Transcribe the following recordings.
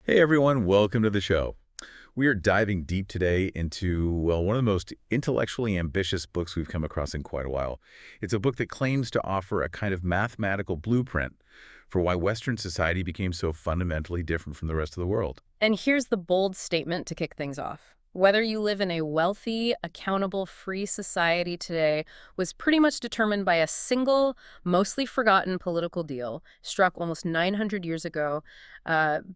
Hey everyone, welcome to the show. We are diving deep today into, well, one of the most intellectually ambitious books we've come across in quite a while. It's a book that claims to offer a kind of mathematical blueprint for why Western society became so fundamentally different from the rest of the world. And here's the bold statement to kick things off. Whether you live in a wealthy, accountable, free society today was pretty much determined by a single, mostly forgotten political deal struck almost 900 years ago,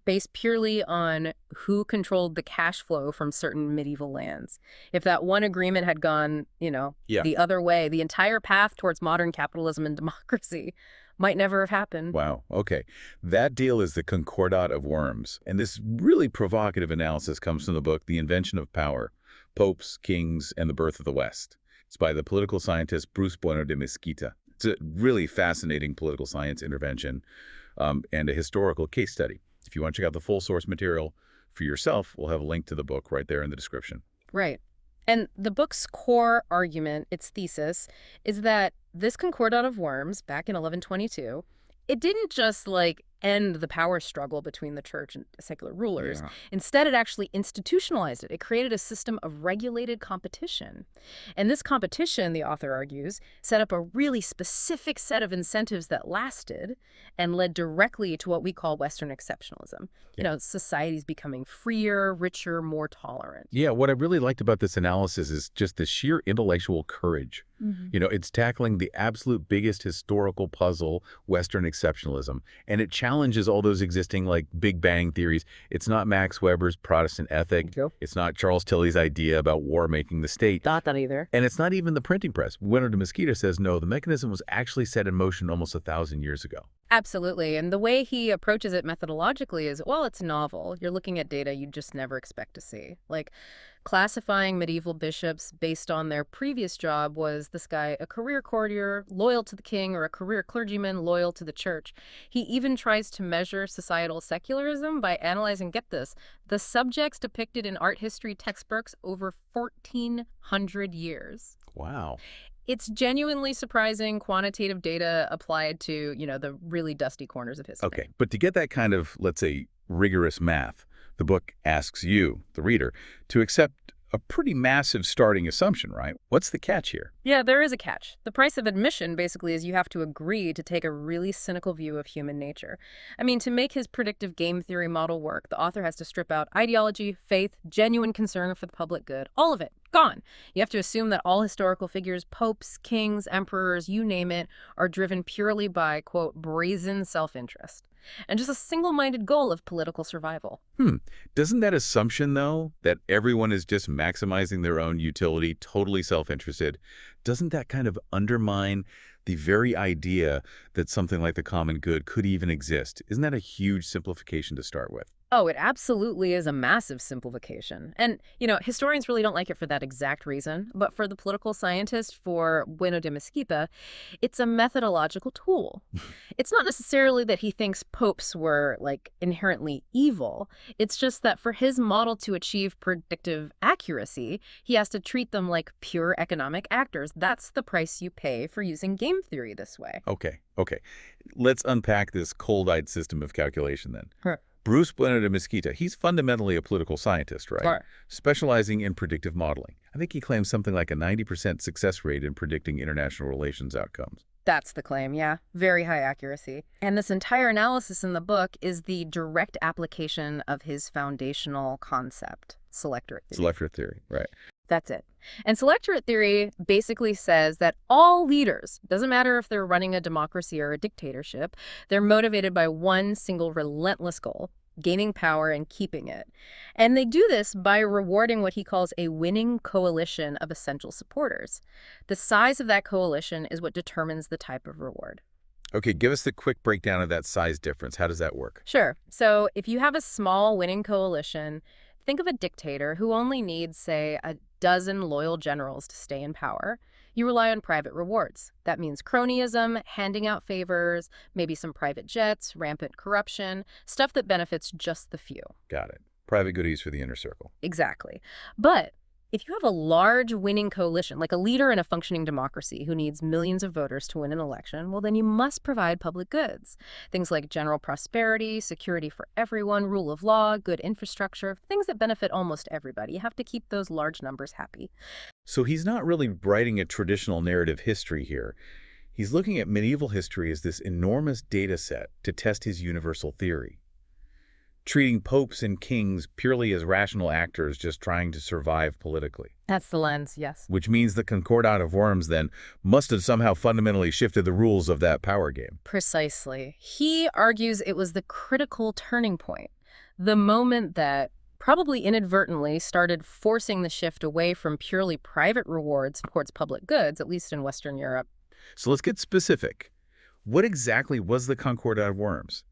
based purely on who controlled the cash flow from certain medieval lands. If that one agreement had gone, Yeah. the other way, the entire path towards modern capitalism and democracy might never have happened. Wow, okay. That deal is the Concordat of Worms, and this really provocative analysis comes from the book The Invention of Power, Popes, Kings, and the Birth of the West. It's by the political scientist Bruce Bueno de Mesquita. It's a really fascinating political science intervention and a historical case study. If you want to check out the full source material for yourself, we'll have a link to the book right there in the description. Right. And the book's core argument, its thesis, is that this Concordat of Worms, back in 1122, it didn't just, end the power struggle between the church and secular rulers. Yeah. Instead, it actually institutionalized it. It created a system of regulated competition. And this competition, the author argues, set up a really specific set of incentives that lasted and led directly to what we call Western exceptionalism. Societies becoming freer, richer, more tolerant. Yeah, what I really liked about this analysis is just the sheer intellectual courage. It's tackling the absolute biggest historical puzzle, Western exceptionalism, and it challenges all those existing, Big Bang theories. It's not Max Weber's Protestant ethic. Nope. It's not Charles Tilly's idea about war making the state. Not that either. And it's not even the printing press. Bueno de Mesquita says, no, the mechanism was actually set in motion almost 1,000 years ago. Absolutely. And the way he approaches it methodologically is, well, it's novel. You're looking at data you'd just never expect to see. Like classifying medieval bishops based on their previous job. Was this guy a career courtier, loyal to the king, or a career clergyman, loyal to the church? He even tries to measure societal secularism by analyzing, get this, the subjects depicted in art history textbooks over 1,400 years. Wow. It's genuinely surprising quantitative data applied to, the really dusty corners of history. Okay, but to get that kind of, let's say, rigorous math, the book asks you, the reader, to accept a pretty massive starting assumption, right? What's the catch here? Yeah, there is a catch. The price of admission basically is you have to agree to take a really cynical view of human nature. I mean, to make his predictive game theory model work, the author has to strip out ideology, faith, genuine concern for the public good, all of it. Gone. You have to assume that all historical figures, popes, kings, emperors, you name it, are driven purely by, quote, brazen self-interest and just a single-minded goal of political survival. Doesn't that assumption, though, that everyone is just maximizing their own utility, totally self-interested, doesn't that kind of undermine the very idea that something like the common good could even exist? Isn't that a huge simplification to start with? Oh, it absolutely is a massive simplification. And, historians really don't like it for that exact reason. But for the political scientist, for Bueno de Mesquita, it's a methodological tool. It's not necessarily that he thinks popes were, inherently evil. It's just that for his model to achieve predictive accuracy, he has to treat them like pure economic actors. That's the price you pay for using game theory this way. Okay. Let's unpack this cold-eyed system of calculation then. Sure. Bruce Bueno de Mesquita, he's fundamentally a political scientist, right? Sure. Specializing in predictive modeling. I think he claims something like a 90% success rate in predicting international relations outcomes. That's the claim, yeah. Very high accuracy. And this entire analysis in the book is the direct application of his foundational concept, selectorate theory. Selector theory, right. That's it. And selectorate theory basically says that all leaders, doesn't matter if they're running a democracy or a dictatorship, they're motivated by one single relentless goal: gaining power and keeping it. And they do this by rewarding what he calls a winning coalition of essential supporters. The size of that coalition is what determines the type of reward. Okay, give us the quick breakdown of that size difference. How does that work? Sure. So if you have a small winning coalition, think of a dictator who only needs, say, a dozen loyal generals to stay in power. You rely on private rewards. That means cronyism, handing out favors, maybe some private jets, rampant corruption, stuff that benefits just the few. Got it. Private goodies for the inner circle. Exactly. But If you have a large winning coalition, like a leader in a functioning democracy who needs millions of voters to win an election, well, then you must provide public goods. Things like general prosperity, security for everyone, rule of law, good infrastructure, things that benefit almost everybody. You have to keep those large numbers happy. So he's not really writing a traditional narrative history here. He's looking at medieval history as this enormous data set to test his universal theory, treating popes and kings purely as rational actors just trying to survive politically. That's the lens, yes. Which means the Concordat of Worms, then, must have somehow fundamentally shifted the rules of that power game. Precisely. He argues it was the critical turning point, the moment that probably inadvertently started forcing the shift away from purely private rewards towards public goods, at least in Western Europe. So let's get specific. What exactly was the Concordat of Worms?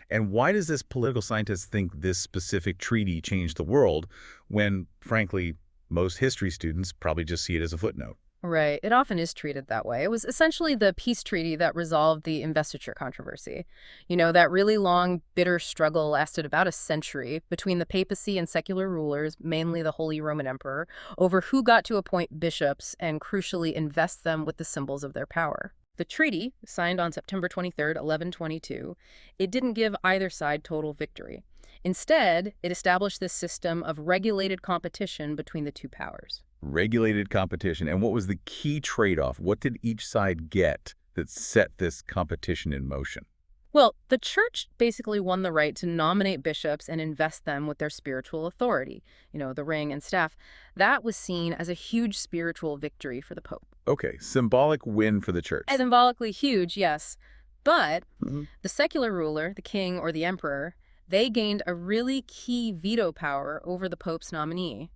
And why does this political scientist think this specific treaty changed the world when, frankly, most history students probably just see it as a footnote? Right. It often is treated that way. It was essentially the peace treaty that resolved the Investiture Controversy. That really long, bitter struggle lasted about a century between the papacy and secular rulers, mainly the Holy Roman Emperor, over who got to appoint bishops and, crucially, invest them with the symbols of their power. The treaty, signed on September 23rd, 1122, it didn't give either side total victory. Instead, it established this system of regulated competition between the two powers. Regulated competition. And what was the key trade-off? What did each side get that set this competition in motion? Well, the church basically won the right to nominate bishops and invest them with their spiritual authority, the ring and staff. That was seen as a huge spiritual victory for the Pope. Okay, symbolic win for the church. Symbolically huge, yes. But the secular ruler, the king or the emperor, they gained a really key veto power over the Pope's nominee.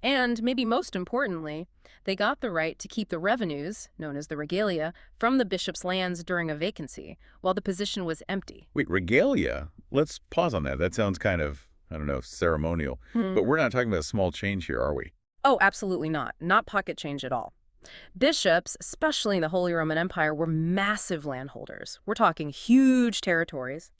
And maybe most importantly, they got the right to keep the revenues, known as the regalia, from the bishop's lands during a vacancy, while the position was empty. Wait, regalia? Let's pause on that. That sounds kind of, I don't know, ceremonial. But we're not talking about a small change here, are we? Oh, absolutely not. Not pocket change at all. Bishops, especially in the Holy Roman Empire, were massive landholders. We're talking huge territories.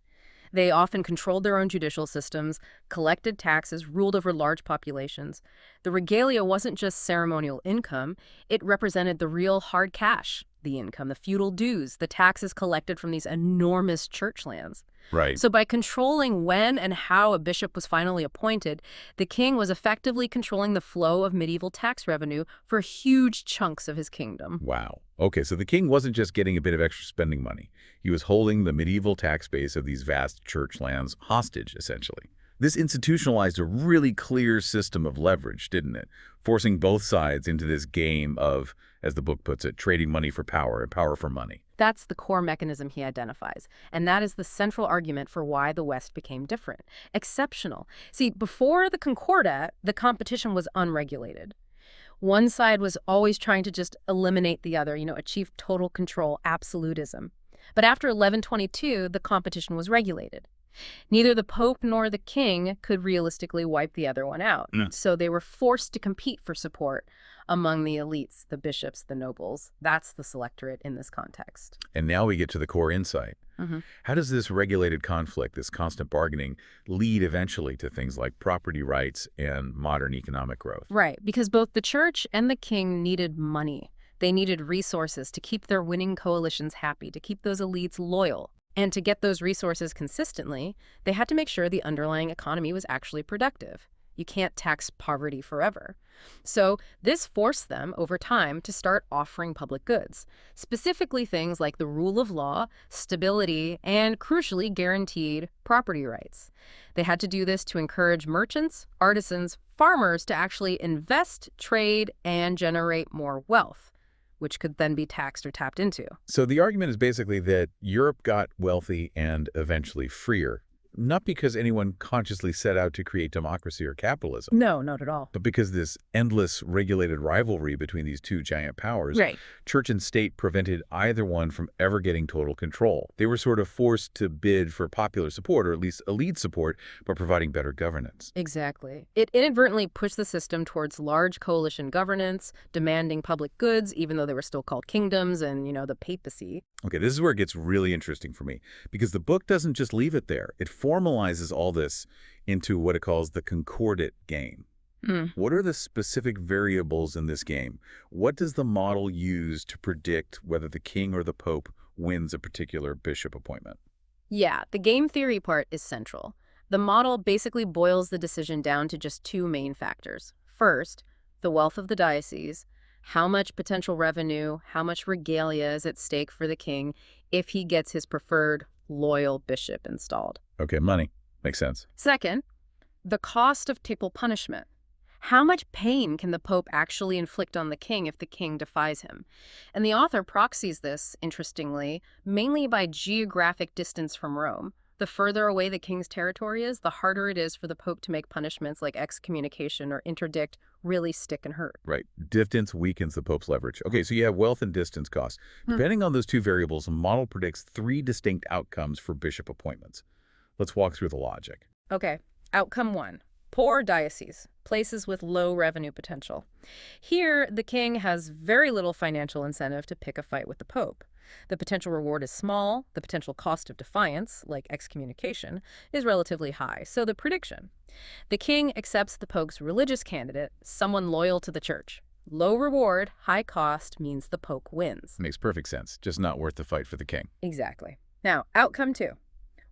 They often controlled their own judicial systems, collected taxes, ruled over large populations. The regalia wasn't just ceremonial income, it represented the real hard cash, the income, the feudal dues, the taxes collected from these enormous church lands. Right. So by controlling when and how a bishop was finally appointed, the king was effectively controlling the flow of medieval tax revenue for huge chunks of his kingdom. Wow. Okay, so the king wasn't just getting a bit of extra spending money. He was holding the medieval tax base of these vast church lands hostage, essentially. This institutionalized a really clear system of leverage, didn't it? Forcing both sides into this game of, as the book puts it, trading money for power and power for money. That's the core mechanism he identifies, and that is the central argument for why the West became different, exceptional. See, before the Concordat, the competition was unregulated. One side was always trying to just eliminate the other, achieve total control, absolutism. But after 1122, the competition was regulated. Neither the Pope nor the king could realistically wipe the other one out. So they were forced to compete for support among the elites, the bishops, the nobles. That's the selectorate in this context. And now we get to the core insight. How does this regulated conflict, this constant bargaining, lead eventually to things like property rights and modern economic growth? Right, because both the church and the king needed money. They needed resources to keep their winning coalitions happy, to keep those elites loyal. And to get those resources consistently, they had to make sure the underlying economy was actually productive. You can't tax poverty forever. So this forced them, over time, to start offering public goods, specifically things like the rule of law, stability, and, crucially, guaranteed property rights. They had to do this to encourage merchants, artisans, farmers to actually invest, trade, and generate more wealth, which could then be taxed or tapped into. So the argument is basically that Europe got wealthy and eventually freer, not because anyone consciously set out to create democracy or capitalism. No, not at all. But because this endless regulated rivalry between these two giant powers, Right. church and state prevented either one from ever getting total control. They were sort of forced to bid for popular support, or at least elite support, by providing better governance. Exactly. It inadvertently pushed the system towards large coalition governance, demanding public goods, even though they were still called kingdoms and, the papacy. Okay, this is where it gets really interesting for me, because the book doesn't just leave it there. It formalizes all this into what it calls the Concordat game. Hmm. What are the specific variables in this game? What does the model use to predict whether the king or the pope wins a particular bishop appointment? Yeah, the game theory part is central. The model basically boils the decision down to just two main factors. First, the wealth of the diocese, how much potential revenue, how much regalia is at stake for the king if he gets his preferred loyal bishop installed. Okay, money. Makes sense. Second, the cost of papal punishment. How much pain can the Pope actually inflict on the king if the king defies him? And the author proxies this, interestingly, mainly by geographic distance from Rome. The further away the king's territory is, the harder it is for the Pope to make punishments like excommunication or interdict really stick and hurt. Right. Distance weakens the pope's leverage. Okay, so you have wealth and distance costs. Hmm. Depending on those two variables, a model predicts three distinct outcomes for bishop appointments. Let's walk through the logic. Okay, outcome one. Poor diocese, places with low revenue potential. Here, the king has very little financial incentive to pick a fight with the pope. The potential reward is small, the potential cost of defiance, like excommunication, is relatively high. So the prediction: the king accepts the pope's religious candidate, someone loyal to the church. Low reward, high cost means the pope wins. Makes perfect sense, just not worth the fight for the king. Exactly. Now, outcome two.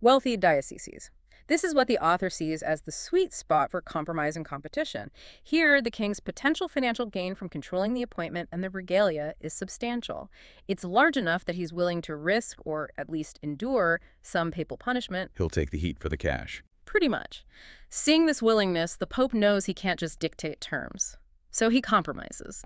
Wealthy dioceses. This is what the author sees as the sweet spot for compromise and competition. Here, the king's potential financial gain from controlling the appointment and the regalia is substantial. It's large enough that he's willing to risk, or at least endure, some papal punishment. He'll take the heat for the cash. Pretty much. Seeing this willingness, the Pope knows he can't just dictate terms. So he compromises.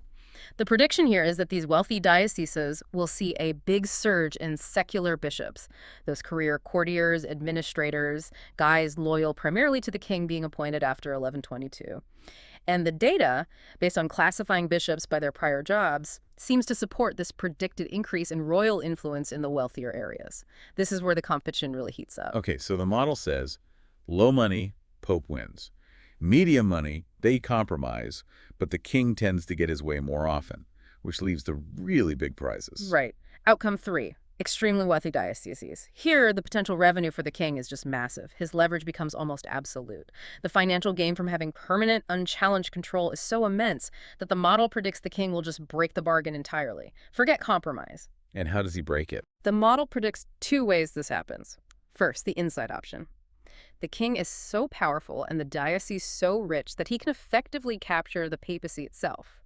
The prediction here is that these wealthy dioceses will see a big surge in secular bishops, those career courtiers, administrators, guys loyal primarily to the king being appointed after 1122. And the data, based on classifying bishops by their prior jobs, seems to support this predicted increase in royal influence in the wealthier areas. This is where the competition really heats up. Okay, so the model says low money, pope wins. Medium money, they compromise, but the king tends to get his way more often, which leaves the really big prizes. Right. Outcome three. Extremely wealthy dioceses. Here, the potential revenue for the king is just massive. His leverage becomes almost absolute. The financial gain from having permanent, unchallenged control is so immense that the model predicts the king will just break the bargain entirely. Forget compromise. And how does he break it? The model predicts two ways this happens. First, the inside option. The king is so powerful and the diocese so rich that he can effectively capture the papacy itself.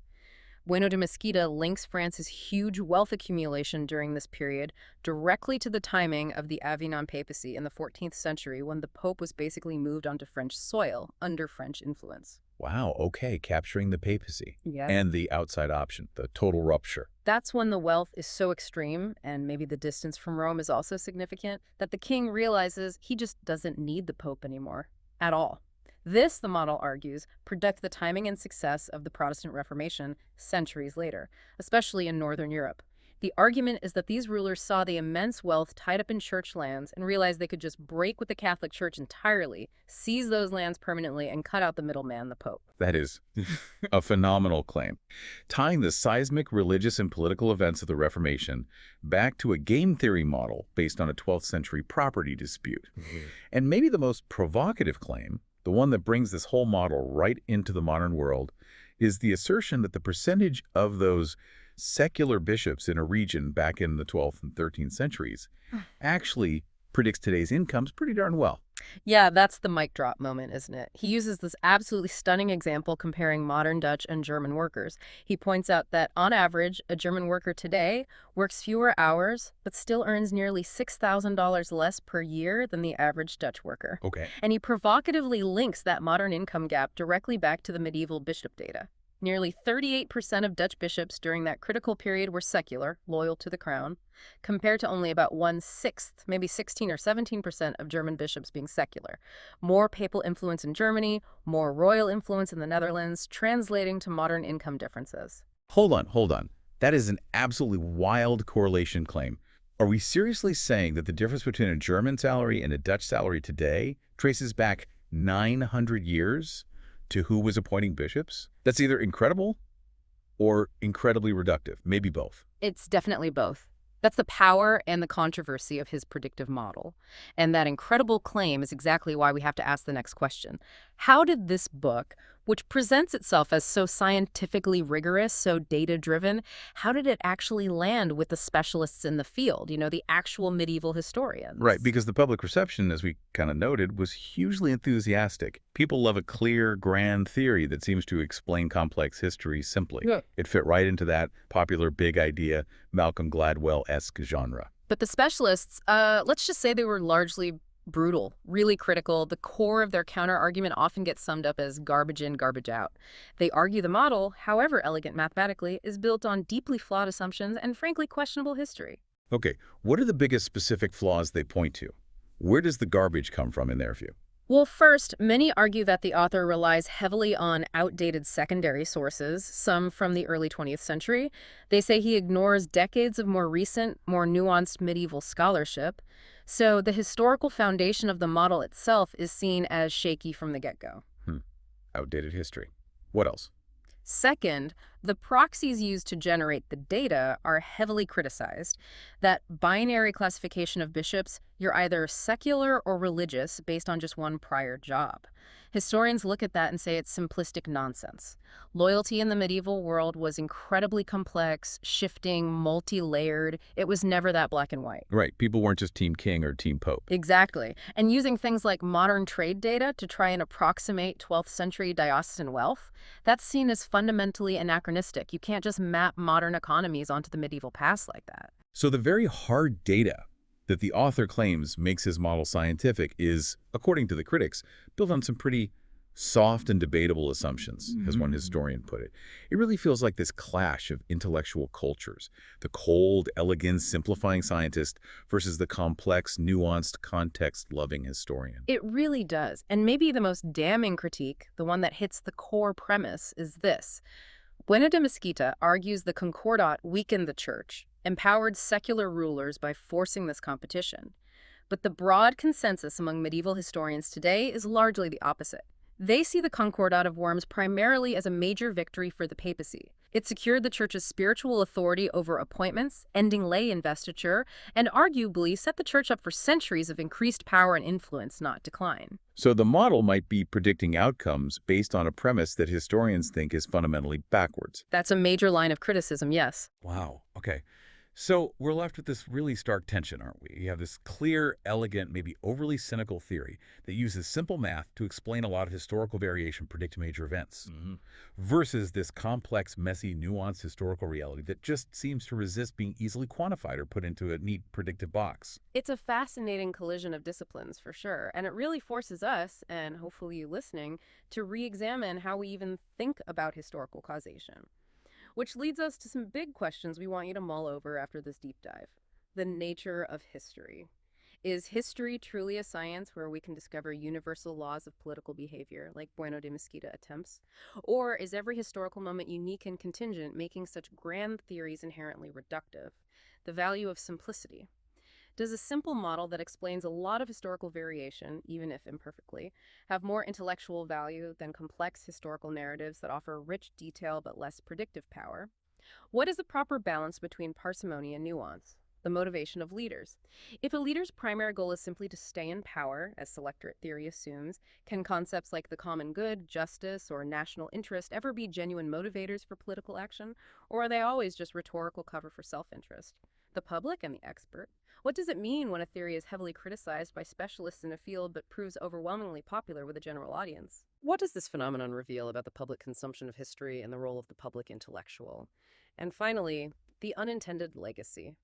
Bueno de Mesquita links France's huge wealth accumulation during this period directly to the timing of the Avignon papacy in the 14th century, when the Pope was basically moved onto French soil under French influence. Wow, okay, capturing the papacy. Yeah. And the outside option, the total rupture. That's when the wealth is so extreme, and maybe the distance from Rome is also significant, that the king realizes he just doesn't need the Pope anymore, at all. This, the model argues, predicts the timing and success of the Protestant Reformation centuries later, especially in Northern Europe. The argument is that these rulers saw the immense wealth tied up in church lands and realized they could just break with the Catholic Church entirely, seize those lands permanently, and cut out the middleman, the Pope. That is a phenomenal claim. Tying the seismic religious and political events of the Reformation back to a game theory model based on a 12th century property dispute. And maybe the most provocative claim, the one that brings this whole model right into the modern world, is the assertion that the percentage of those secular bishops in a region back in the 12th and 13th centuries actually predicts today's incomes pretty darn well. Yeah, that's the mic drop moment, isn't it? He uses this absolutely stunning example comparing modern Dutch and German workers. He points out that, on average, a German worker today works fewer hours, but still earns nearly $6,000 less per year than the average Dutch worker. Okay. And he provocatively links that modern income gap directly back to the medieval bishop data. Nearly 38% of Dutch bishops during that critical period were secular, loyal to the crown, compared to only about 1/6, maybe 16 or 17% of German bishops being secular. More papal influence in Germany, more royal influence in the Netherlands, translating to modern income differences. Hold on. That is an absolutely wild correlation claim. Are we seriously saying that the difference between a German salary and a Dutch salary today traces back 900 years? To who was appointing bishops? That's either incredible or incredibly reductive, maybe both. It's definitely both. That's the power and the controversy of his predictive model. And that incredible claim is exactly why we have to ask the next question. How did this book, which presents itself as so scientifically rigorous, so data-driven, how did it actually land with the specialists in the field, the actual medieval Right, historians? because the public reception, as we kind of noted, was hugely enthusiastic. People love a clear, grand theory that seems to explain complex history simply. Yeah. It fit right into that popular big idea, Malcolm Gladwell-esque genre. But the specialists, let's just say they were largely brutal, really critical. The core of their counter-argument often gets summed up as garbage in, garbage out. They argue the model, however elegant mathematically, is built on deeply flawed assumptions and frankly questionable history. Okay, what are the biggest specific flaws they point to? Where does the garbage come from in their view? Well, first, many argue that the author relies heavily on outdated secondary sources, some from the early 20th century. They say he ignores decades of more recent, more nuanced medieval scholarship. So the historical foundation of the model itself is seen as shaky from the get-go. Hmm. Outdated history. What else? Second, the proxies used to generate the data are heavily criticized. That binary classification of bishops, you're either secular or religious based on just one prior job. Historians look at that and say it's simplistic nonsense. Loyalty in the medieval world was incredibly complex, shifting, multi-layered. It was never that black and white. Right, people weren't just Team King or Team Pope. Exactly. And using things like modern trade data to try and approximate 12th century diocesan wealth, that's seen as fundamentally anachronistic. You can't just map modern economies onto the medieval past like that. So the very hard data that the author claims makes his model scientific is, according to the critics, built on some pretty soft and debatable assumptions, as one historian put it. It really feels like this clash of intellectual cultures, the cold, elegant, simplifying scientist versus the complex, nuanced, context-loving historian. It really does. And maybe the most damning critique, the one that hits the core premise, is this. Bueno de Mesquita argues the Concordat weakened the church, empowered secular rulers by forcing this competition. But the broad consensus among medieval historians today is largely the opposite. They see the Concordat of Worms primarily as a major victory for the papacy. It secured the church's spiritual authority over appointments, ending lay investiture, and arguably set the church up for centuries of increased power and influence, not decline. So the model might be predicting outcomes based on a premise that historians think is fundamentally backwards. That's a major line of criticism, yes. Wow. Okay. So we're left with this really stark tension, aren't we? You have this clear, elegant, maybe overly cynical theory that uses simple math to explain a lot of historical variation, predict major events, versus this complex, messy, nuanced historical reality that just seems to resist being easily quantified or put into a neat predictive box. It's a fascinating collision of disciplines, for sure, and it really forces us, and hopefully you listening, to re-examine how we even think about historical causation. Which leads us to some big questions we want you to mull over after this deep dive. The nature of history. Is history truly a science where we can discover universal laws of political behavior, like Bueno de Mesquita attempts? Or is every historical moment unique and contingent, making such grand theories inherently reductive? The value of simplicity. Does a simple model that explains a lot of historical variation, even if imperfectly, have more intellectual value than complex historical narratives that offer rich detail but less predictive power? What is the proper balance between parsimony and nuance? The motivation of leaders. If a leader's primary goal is simply to stay in power, as selectorate theory assumes, can concepts like the common good, justice, or national interest ever be genuine motivators for political action, or are they always just rhetorical cover for self-interest? The public and the expert. What does it mean when a theory is heavily criticized by specialists in a field but proves overwhelmingly popular with a general audience? What does this phenomenon reveal about the public consumption of history and the role of the public intellectual? And finally, the unintended legacy.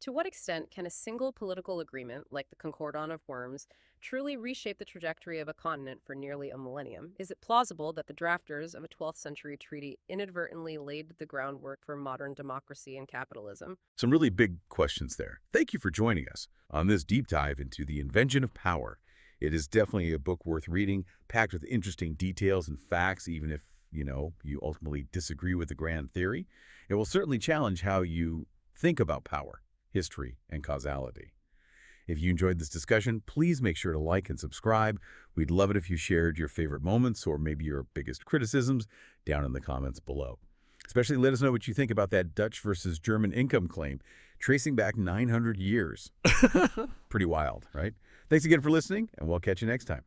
To what extent can a single political agreement, like the Concordat of Worms, truly reshape the trajectory of a continent for nearly a millennium? Is it plausible that the drafters of a 12th century treaty inadvertently laid the groundwork for modern democracy and capitalism? Some really big questions there. Thank you for joining us on this deep dive into the Invention of Power. It is definitely a book worth reading, packed with interesting details and facts, even if, you ultimately disagree with the grand theory. It will certainly challenge how you think about power, history, and causality. If you enjoyed this discussion, please make sure to like and subscribe. We'd love it if you shared your favorite moments or maybe your biggest criticisms down in the comments below. Especially let us know what you think about that Dutch versus German income claim, tracing back 900 years. Pretty wild, right? Thanks again for listening, and we'll catch you next time.